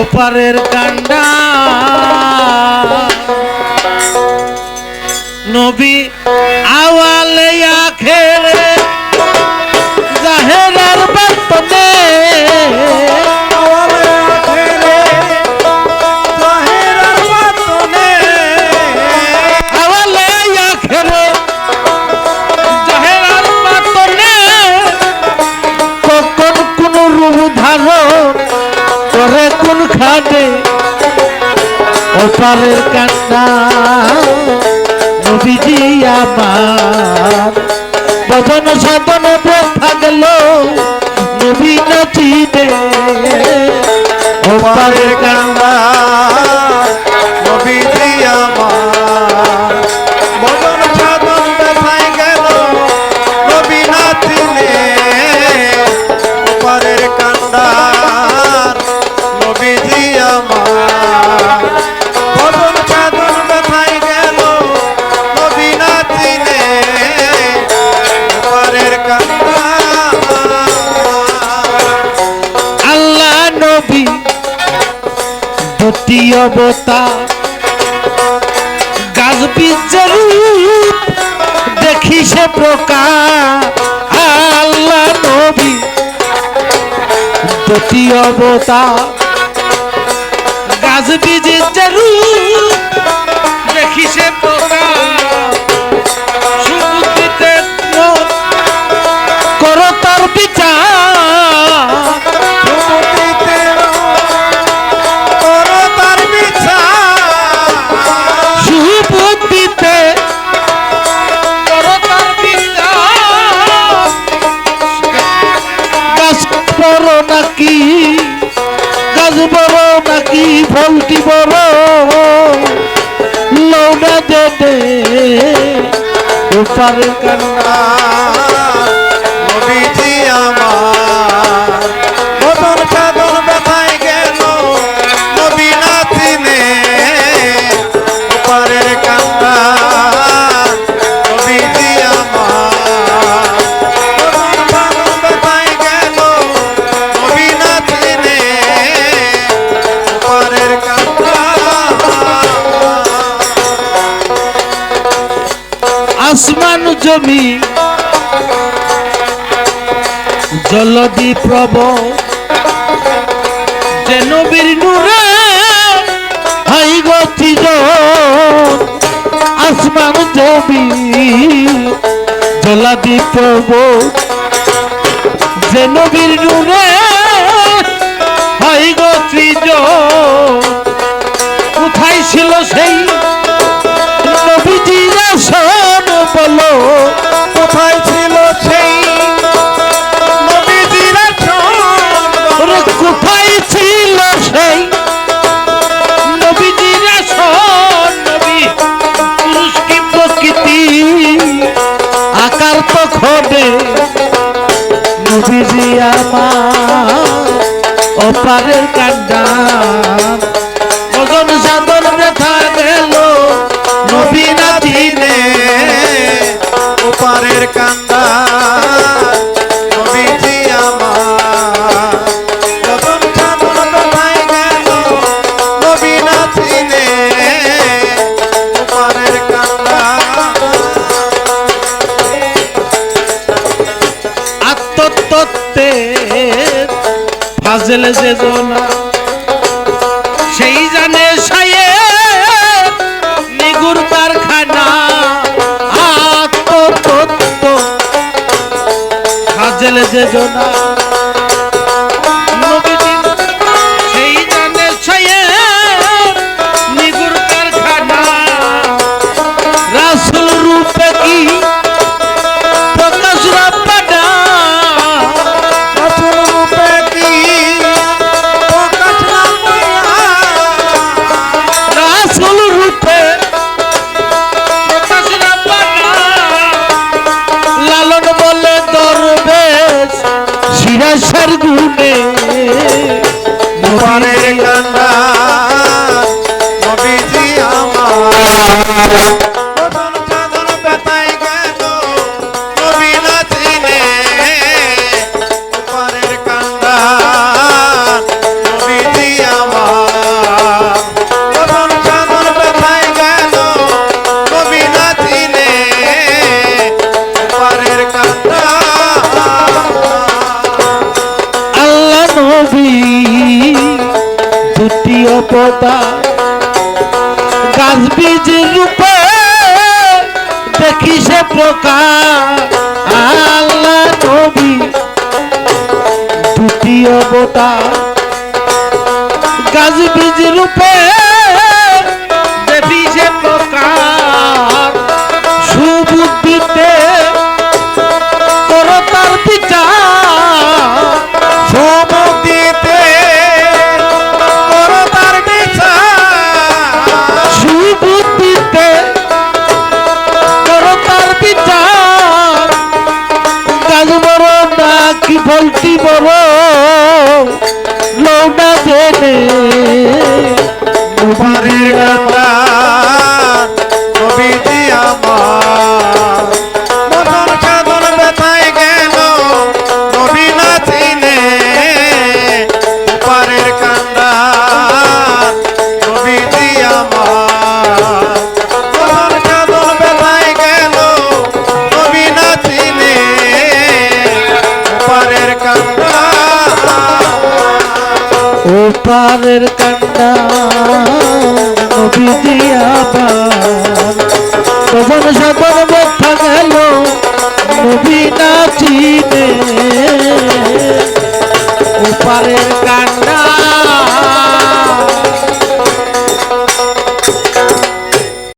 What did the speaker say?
ওপারের কান্ডা নবী আওয়ালে আখেরে জাহেরার বাতনে আওয়ালে আখেরে জাহেরার বাতনে আওয়ালে আখেরে জাহেরার বাতনে কখন কোন রূপ ধারণ করে কোন খাটে ওপারের কান্না নবীজি আমার বদন সাধন ব্যথা গেল নবী নাচিতে ওপারের কান্না নবীজি আমার বদন সাধন ব্যথায় গেল নবী নাচিলে ওপারের কান্না নবীজি আমার বদন সাধন ব্যথায় গেল নবী নাচিলে ওপারের কান্না আল্লাহ নবী দ্বিতীয় অবতার গাছ বীজের রূপ দেখি সে প্রকার আল্লাহ নবী দ্বিতীয় অবতার গাছ বীজের রূপ দেখি সে প্রকার সুবুদ্ধিতে করো তার বিচার সুবুদ্ধিতে করো তার বিচার গাছ বড় নাকি গাছ বড় নাকি ফলটি বড় লৌনা দেবে ওপারের কান্না নবীজি আমার বদন সাধন ব্যথায় গেল নবী নাচিলে ওপারের কান্না নবীজি আমার বদন সাধন ব্যথায় গেল নবী নাচিলে ওপারের কান্না আসমান জমি জলদি প্রভ যে নবীর নূরে হাই গতি আসমান জমি জলদি প্রভ যে নবীর নূরে হাই গতি কোথায় ছিল সেই নবীজির আসন বলো কোথায় ছিল সেই নবীজির আসন ওরে কোথায় ছিল সেই নবীজির আসন নবী পুরুষ কি প্রকৃতি আকার তো খোদে নবীজি আমার ওপারের কান্ডা ওজন সাধন ব্যথা গেল নবী নাচিলে ওপারের কান্দা নবীজি আমার বদন সাধন ব্যথায় গেল নবী নাচিলে ওপারের কান্দা আত্মতত্ত্বে ফাজেল যে জোনা সেই জানে সায়ে নিগুর কারখানা আত্মতত্ত্ব ফাজেল যে জোনা নবীজি সেই জানে সায়ে নিগুর কারখানা রাসূল রূপে কি প্রকাশ রাব্বানা রাসূল রূপে কি প্রকাশ রাব্বানা রাসূল রূপে প্রকাশ রাব্বানা লালন বলে দরবেশ অবতার গাছ বীজ রূপে দেখি সে প্রকাশ আল্লাহ নবী দুটি অবতার গাছ বীজ রূপে দেখি সে প্রকাশ সুবুদ্ধিতে করো তার বিচার সমুদ্রিতে করো তার বিচার সুবুদ্ধিতে করো তার বিচার গাছ বড় না কি ফলটি বড় লৌনা জেনে পারের কান্ডা নবীজি আমার মদন সাধন ব্যথায় গেল নবী না চিনে পারের কান্ডা নবীজি আমার মদন সাধন ব্যথায় গেল নবী না চিনে পারের কান্ডা ও পারের কান্ডা নবীজি আবার তখন সাধন ব্যথা গেল নবী না চিনে